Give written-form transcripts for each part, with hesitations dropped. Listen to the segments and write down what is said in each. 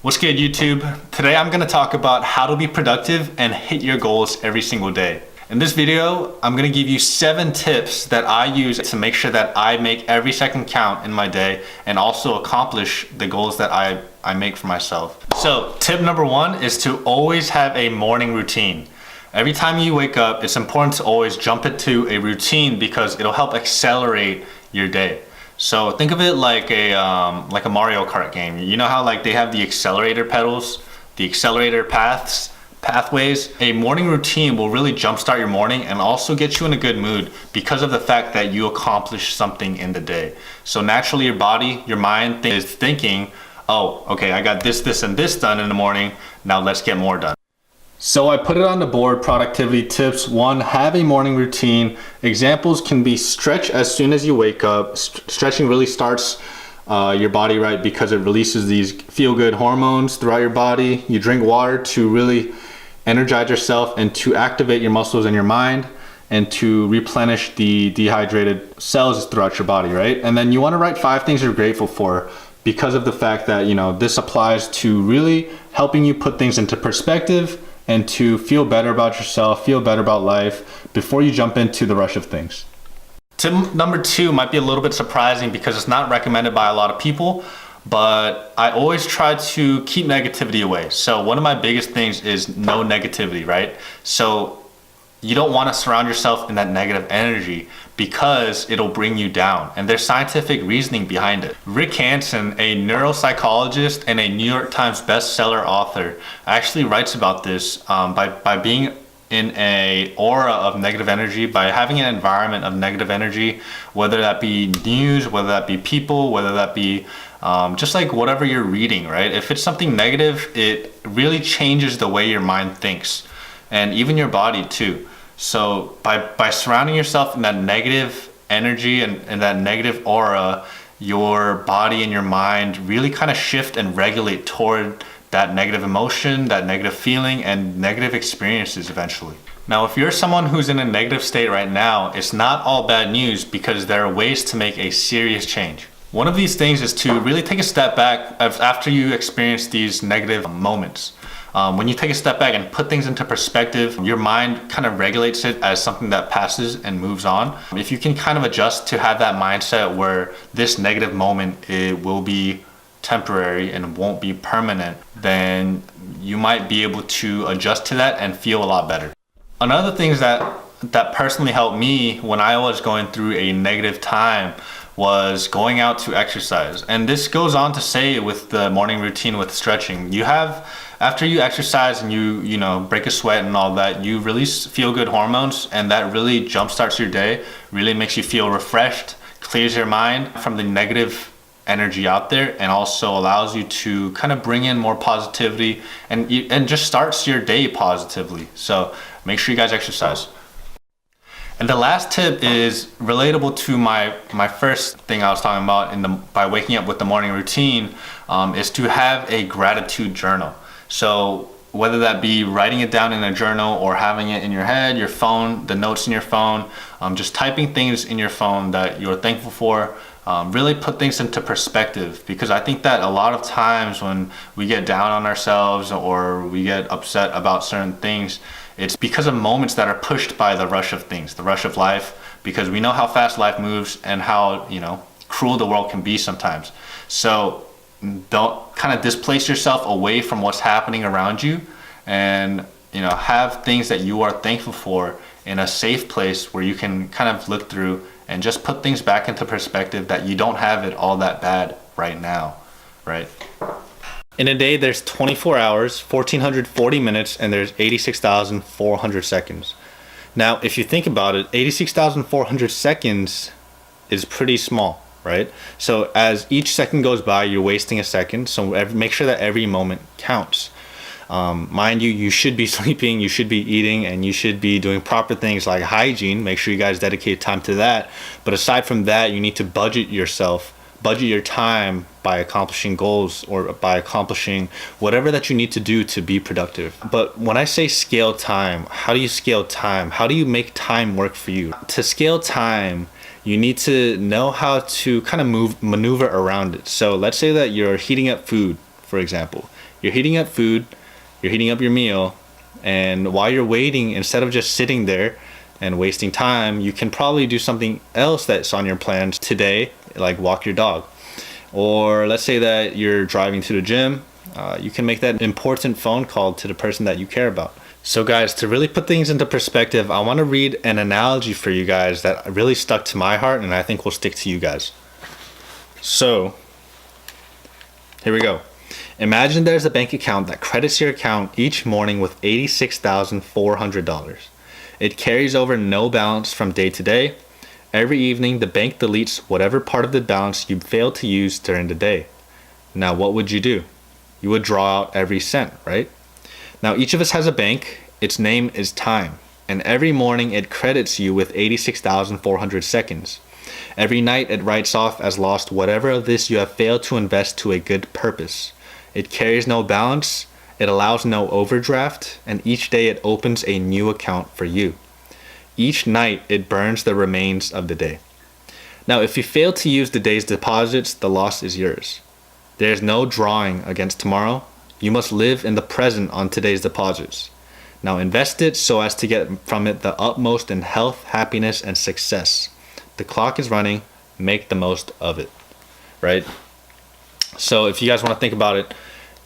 What's good, YouTube? Today I'm going to talk about how to be productive and hit your goals every single day. In this video, I'm going to give you 7 tips that I use to make sure that I make every second count in my day and also accomplish the goals that I make for myself. So tip number 1 is to always have a morning routine. Every time you wake up, it's important to always jump into a routine because it'll help accelerate your day. So think of it like a Mario Kart game. You know how like they have the accelerator pedals, the accelerator pathways? A morning routine will really jumpstart your morning and also get you in a good mood because of the fact that you accomplish something in the day. So naturally your body, your mind is thinking, oh, okay, I got this, and this done in the morning. Now let's get more done. So I put it on the board, productivity tips. 1, have a morning routine. Examples can be stretch as soon as you wake up. Stretching really starts your body right because it releases these feel-good hormones throughout your body. You drink water to really energize yourself and to activate your muscles and your mind and to replenish the dehydrated cells throughout your body, right? And then you want to write 5 things you're grateful for because of the fact that, this applies to really helping you put things into perspective and to feel better about yourself, feel better about life before you jump into the rush of things. Tip number 2 might be a little bit surprising because it's not recommended by a lot of people, but I always try to keep negativity away. So one of my biggest things is no negativity, right? So you don't want to surround yourself in that negative energy because it'll bring you down. And there's scientific reasoning behind it. Rick Hansen, a neuropsychologist and a New York Times bestseller author, actually writes about this by being in a aura of negative energy, by having an environment of negative energy, whether that be news, whether that be people, whether that be just like whatever you're reading, right? If it's something negative, it really changes the way your mind thinks and even your body too. So by surrounding yourself in that negative energy and that negative aura, your body and your mind really kind of shift and regulate toward that negative emotion, that negative feeling, and negative experiences eventually. Now, if you're someone who's in a negative state right now, it's not all bad news because there are ways to make a serious change. One of these things is to really take a step back after you experience these negative moments. When you take a step back and put things into perspective, your mind kind of regulates it as something that passes and moves on. If you can kind of adjust to have that mindset where this negative moment, it will be temporary and won't be permanent, then you might be able to adjust to that and feel a lot better. Another thing that personally helped me when I was going through a negative time was going out to exercise. And this goes on to say with the morning routine with stretching, after you exercise and you break a sweat and all that, you release feel-good hormones, and that really jumpstarts your day, really makes you feel refreshed, clears your mind from the negative energy out there, and also allows you to kind of bring in more positivity and just starts your day positively. So make sure you guys exercise. And the last tip is relatable to my first thing I was talking about by waking up with the morning routine, is to have a gratitude journal. So whether that be writing it down in a journal or having it in your head, your phone, the notes in your phone, just typing things in your phone that you're thankful for, really put things into perspective, because I think that a lot of times when we get down on ourselves or we get upset about certain things, it's because of moments that are pushed by the rush of things, the rush of life, because we know how fast life moves and how cruel the world can be sometimes. So don't kind of displace yourself away from what's happening around you, and have things that you are thankful for in a safe place where you can kind of look through and just put things back into perspective that you don't have it all that bad right now, right? In a day, there's 24 hours, 1,440 minutes, and there's 86,400 seconds. Now, if you think about it, 86,400 seconds is pretty small, right? So as each second goes by, you're wasting a second. So make sure that every moment counts. Mind you, you should be sleeping, you should be eating, and you should be doing proper things like hygiene. Make sure you guys dedicate time to that. But aside from that, you need to budget your time by accomplishing goals or by accomplishing whatever that you need to do to be productive. But when I say scale time, how do you scale time? How do you make time work for you? To scale time, you need to know how to kind of maneuver around it. So let's say that you're heating up food, for example. You're heating up food, you're heating up your meal, and while you're waiting, instead of just sitting there and wasting time, you can probably do something else that's on your plans today, like walk your dog. Or let's say that you're driving to the gym, you can make that important phone call to the person that you care about. So guys, to really put things into perspective, I want to read an analogy for you guys that really stuck to my heart and I think will stick to you guys. So, here we go. Imagine there's a bank account that credits your account each morning with $86,400. It carries over no balance from day to day. Every evening, the bank deletes whatever part of the balance you failed to use during the day. Now, what would you do? You would draw out every cent, right? Now, each of us has a bank. Its name is time. And every morning, it credits you with 86,400 seconds. Every night, it writes off as lost whatever of this you have failed to invest to a good purpose. It carries no balance. It allows no overdraft. And each day, it opens a new account for you. Each night, it burns the remains of the day. Now, if you fail to use the day's deposits, the loss is yours. There is no drawing against tomorrow. You must live in the present on today's deposits. Now, invest it so as to get from it the utmost in health, happiness, and success. The clock is running. Make the most of it, right? So if you guys want to think about it,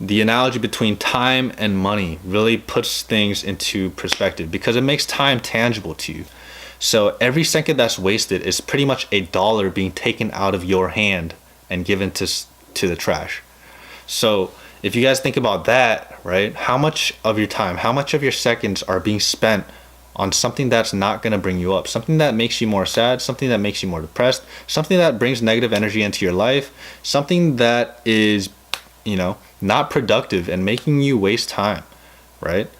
the analogy between time and money really puts things into perspective because it makes time tangible to you. So every second that's wasted is pretty much a dollar being taken out of your hand and given to the trash. So if you guys think about that, right, how much of your time, how much of your seconds are being spent on something that's not going to bring you up, something that makes you more sad, something that makes you more depressed, something that brings negative energy into your life, something that is, not productive and making you waste time, right?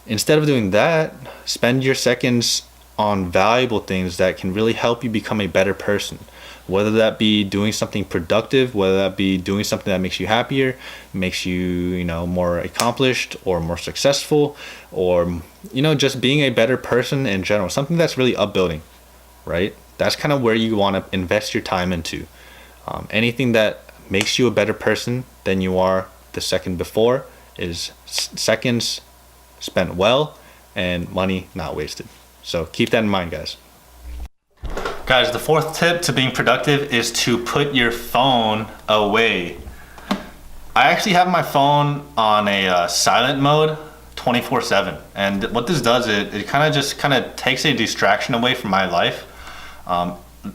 Instead of doing that, spend your seconds on valuable things that can really help you become a better person. Whether that be doing something productive, whether that be doing something that makes you happier, makes you, more accomplished or more successful, or, just being a better person in general, something that's really upbuilding, right? That's kind of where you want to invest your time into. Anything that makes you a better person than you are the second before is seconds spent well and money not wasted. So keep that in mind, guys. Guys, the fourth tip to being productive is to put your phone away. I actually have my phone on a silent mode 24/7. And what this does, it kind of takes a distraction away from my life.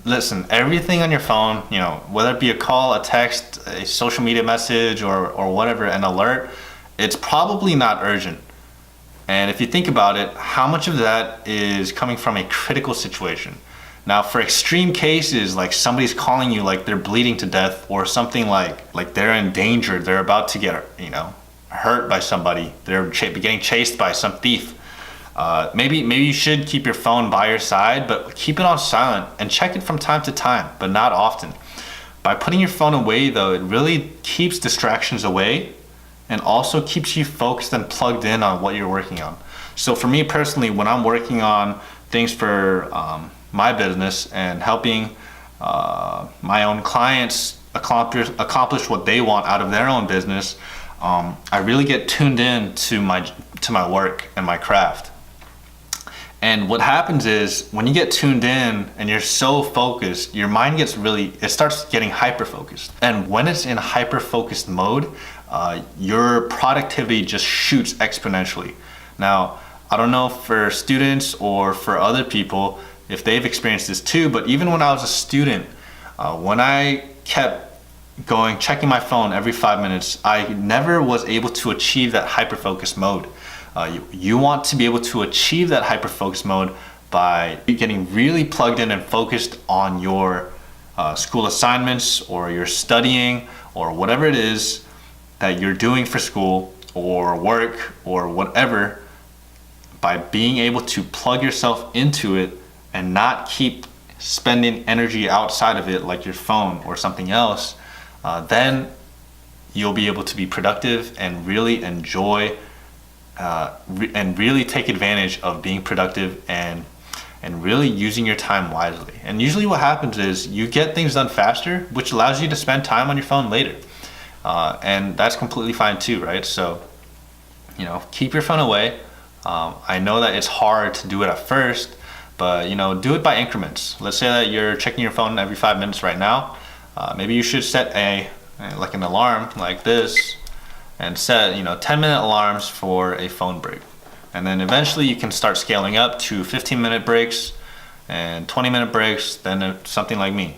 Listen, everything on your phone, whether it be a call, a text, a social media message, or whatever, an alert, it's probably not urgent. And if you think about it, how much of that is coming from a critical situation? Now, for extreme cases, like somebody's calling you like they're bleeding to death, or something like they're in danger, they're about to get, hurt by somebody, they're getting chased by some thief. Maybe you should keep your phone by your side, but keep it on silent and check it from time to time, but not often. By putting your phone away, though, it really keeps distractions away and also keeps you focused and plugged in on what you're working on. So for me personally, when I'm working on things for my business and helping my own clients accomplish what they want out of their own business, I really get tuned in to my work and my craft. And what happens is when you get tuned in and you're so focused, your mind it starts getting hyper focused. And when it's in hyper focused mode, your productivity just shoots exponentially. Now, I don't know for students or for other people if they've experienced this too, but even when I was a student, when I kept checking my phone every 5 minutes, I never was able to achieve that hyper-focused mode. You want to be able to achieve that hyper-focused mode by getting really plugged in and focused on your school assignments or your studying or whatever it is that you're doing for school or work or whatever. By being able to plug yourself into it and not keep spending energy outside of it like your phone or something else, then you'll be able to be productive and really enjoy and really take advantage of being productive and really using your time wisely. And usually what happens is you get things done faster, which allows you to spend time on your phone later. and that's completely fine too, right? So, you know, keep your phone away. I know that it's hard to do it at first, but you know, do it by increments. Let's say that you're checking your phone every 5 minutes right now. Maybe you should set like an alarm like this, and set 10-minute alarms for a phone break. And then eventually you can start scaling up to 15-minute breaks and 20-minute breaks, then something like me,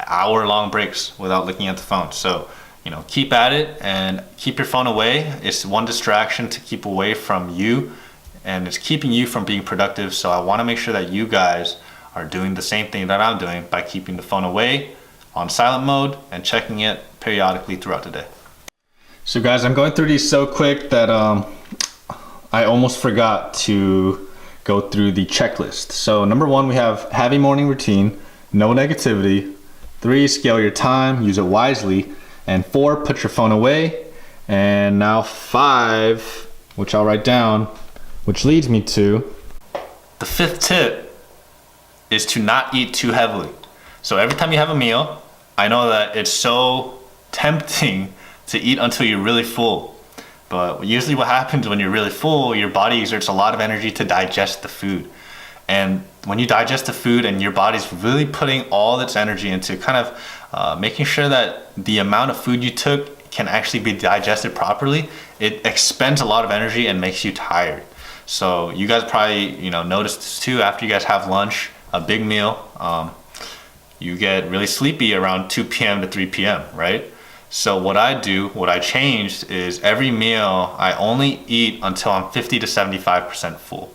hour-long breaks without looking at the phone. So, keep at it and keep your phone away. It's one distraction to keep away from you, and it's keeping you from being productive. So I want to make sure that you guys are doing the same thing that I'm doing by keeping the phone away on silent mode and checking it periodically throughout the day. So guys, I'm going through these so quick that I almost forgot to go through the checklist. So number 1, we have a morning routine, no negativity. 3, scale your time, use it wisely. And 4, put your phone away. And now 5, which I'll write down, which leads me to the 5th tip, is to not eat too heavily. So every time you have a meal, I know that it's so tempting to eat until you're really full. But usually what happens when you're really full, your body exerts a lot of energy to digest the food. And when you digest the food and your body's really putting all its energy into kind of making sure that the amount of food you took can actually be digested properly, it expends a lot of energy and makes you tired. So you guys probably notice this too. After you guys have lunch, a big meal, you get really sleepy around 2 p.m. to 3 p.m., right? So what I changed is every meal I only eat until I'm 50 to 75% full.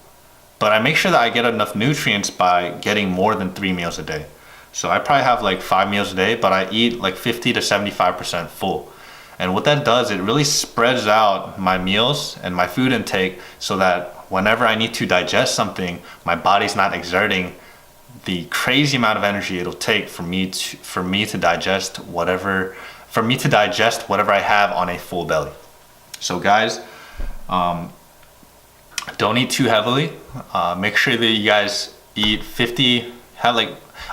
But I make sure that I get enough nutrients by getting more than 3 meals a day. So I probably have like 5 meals a day, but I eat like 50 to 75% full. And what that does, it really spreads out my meals and my food intake so that whenever I need to digest something, my body's not exerting the crazy amount of energy it'll take for me to digest whatever I have on a full belly. So guys, don't eat too heavily. Make sure that you guys eat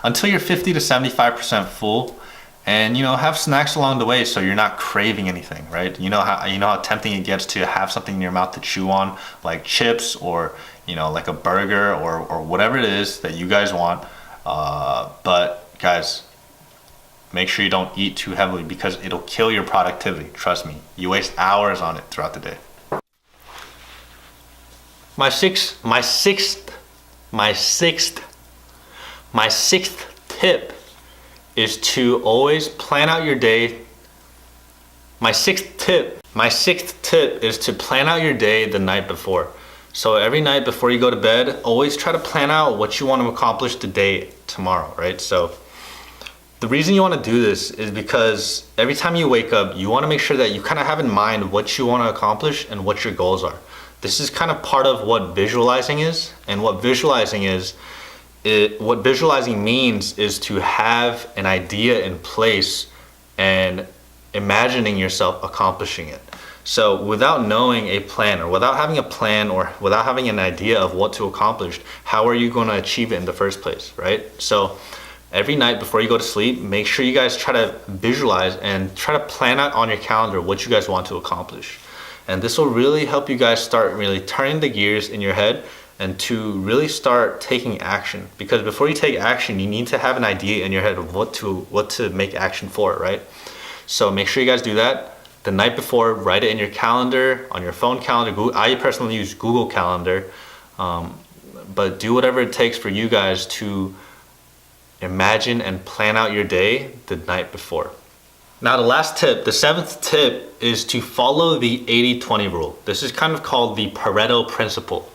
until you're 50 to 75% full, and have snacks along the way so you're not craving anything, right? You know how tempting it gets to have something in your mouth to chew on, like chips or like a burger or whatever it is that you guys want. But guys, make sure you don't eat too heavily because it'll kill your productivity. Trust me, you waste hours on it throughout the day. My sixth tip is to always plan out your day. My sixth tip is to plan out your day the night before. So every night before you go to bed, always try to plan out what you want to accomplish the day tomorrow, right? So the reason you want to do this is because every time you wake up, you want to make sure that you kind of have in mind what you want to accomplish and what your goals are. This is kind of part of what visualizing is, and what visualizing means is to have an idea in place and imagining yourself accomplishing it. So without knowing a plan, or without having a plan, or without having an idea of what to accomplish, how are you going to achieve it in the first place, right? So every night before you go to sleep, make sure you guys try to visualize and try to plan out on your calendar what you guys want to accomplish. And this will really help you guys start really turning the gears in your head and to really start taking action. Because before you take action, you need to have an idea in your head of what to make action for, right? So make sure you guys do that. The night before, write it in your calendar, on your phone calendar. I personally use Google Calendar, but do whatever it takes for you guys to imagine and plan out your day the night before. Now the last tip, the 7th tip, is to follow the 80-20 rule. This is kind of called the Pareto principle,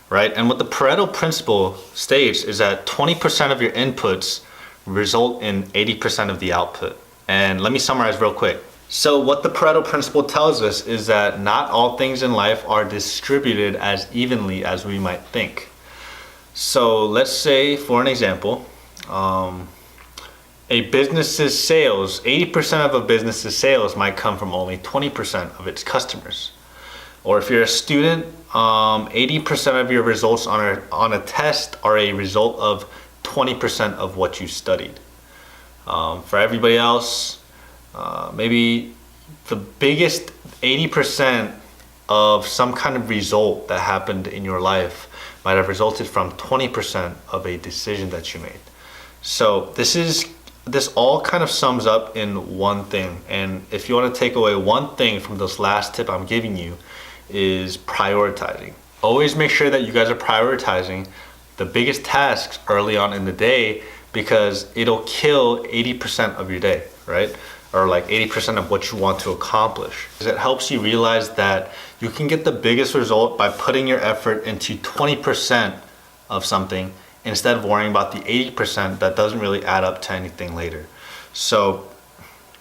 right? And what the Pareto principle states is that 20% of your inputs result in 80% of the output. And let me summarize real quick. So what the Pareto principle tells us is that not all things in life are distributed as evenly as we might think. So let's say, for an example, a business's sales, 80% of a business's sales might come from only 20% of its customers. Or if you're a student, 80% of your results on a test are a result of 20% of what you studied. For everybody else, maybe the biggest 80% of some kind of result that happened in your life might have resulted from 20% of a decision that you made. So this all kind of sums up in one thing. And if you want to take away one thing from this last tip I'm giving you, is prioritizing. Always make sure that you guys are prioritizing the biggest tasks early on in the day, because it'll kill 80% of your day, right? Or like 80% of what you want to accomplish. It helps you realize that you can get the biggest result by putting your effort into 20% of something instead of worrying about the 80% that doesn't really add up to anything later. So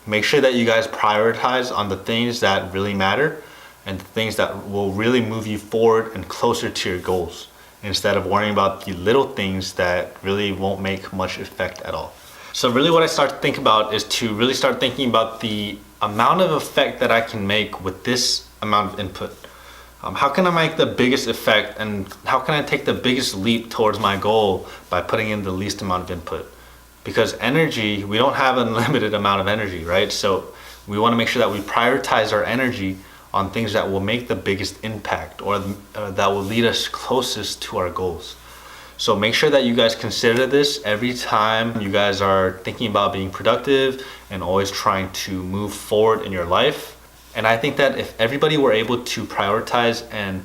make sure that you guys prioritize on the things that really matter and the things that will really move you forward and closer to your goals, instead of worrying about the little things that really won't make much effect at all. So really what I start to think about is to really start thinking about the amount of effect that I can make with this amount of input. How can I make the biggest effect, and how can I take the biggest leap towards my goal by putting in the least amount of input? Because energy, we don't have an unlimited amount of energy, right? So we want to make sure that we prioritize our energy on things that will make the biggest impact, or that will lead us closest to our goals. So make sure that you guys consider this every time you guys are thinking about being productive and always trying to move forward in your life. And I think that if everybody were able to prioritize and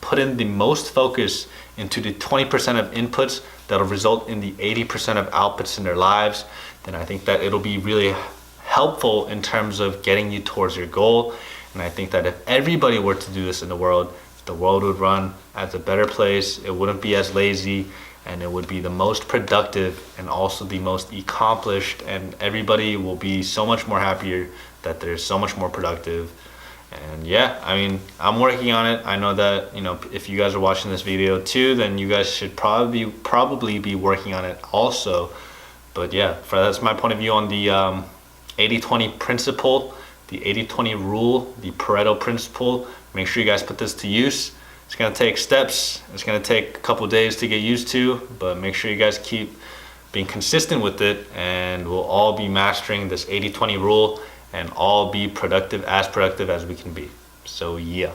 put in the most focus into the 20% of inputs that'll result in the 80% of outputs in their lives, then I think that it'll be really helpful in terms of getting you towards your goal. And I think that if everybody were to do this in the world would run as a better place. It wouldn't be as lazy, and it would be the most productive and also the most accomplished, and everybody will be so much more happier that they're so much more productive. And yeah, I mean, I'm working on it. I know that, you know, if you guys are watching this video too, then you guys should probably be working on it also. But yeah, that's my point of view on the 80-20 principle, the 80-20 rule, the Pareto principle. Make sure you guys put this to use. It's gonna take steps. It's gonna take a couple days to get used to, but make sure you guys keep being consistent with it, and we'll all be mastering this 80-20 rule and all be productive as we can be. So yeah.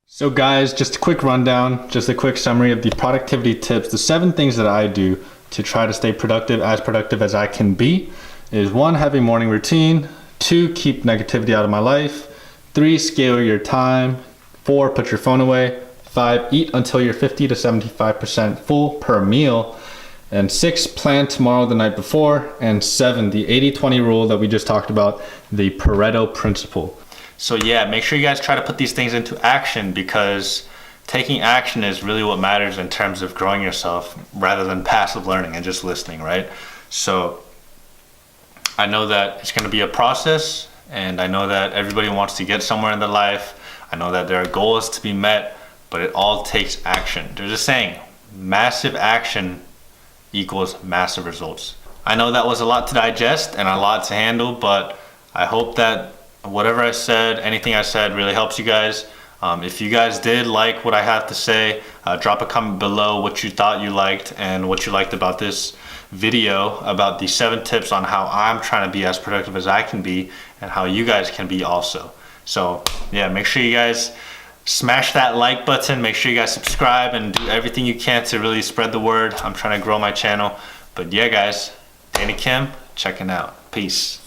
So guys, just a quick rundown, just a quick summary of the productivity tips. The 7 things that I do to try to stay productive as I can be is 1, have a morning routine. 2, keep negativity out of my life. 3, scale your time. 4, put your phone away. 5, eat until you're 50 to 75% full per meal. And 6, plan tomorrow the night before. And 7, the 80-20 rule that we just talked about, the Pareto principle. So yeah, make sure you guys try to put these things into action, because taking action is really what matters in terms of growing yourself, rather than passive learning and just listening, right? So I know that it's going to be a process, and I know that everybody wants to get somewhere in their life. I know that there are goals to be met, but it all takes action. There's a saying, massive action equals massive results. I know that was a lot to digest and a lot to handle, but I hope that whatever I said, anything I said really helps you guys. If you guys did like what I have to say, drop a comment below what you thought you liked and what you liked about this video, about the 7 tips on how I'm trying to be as productive as I can be, and how you guys can be also. So yeah, make sure you guys smash that like button. Make sure you guys subscribe and do everything you can to really spread the word. I'm trying to grow my channel. But yeah guys, Danny Kim checking out. Peace.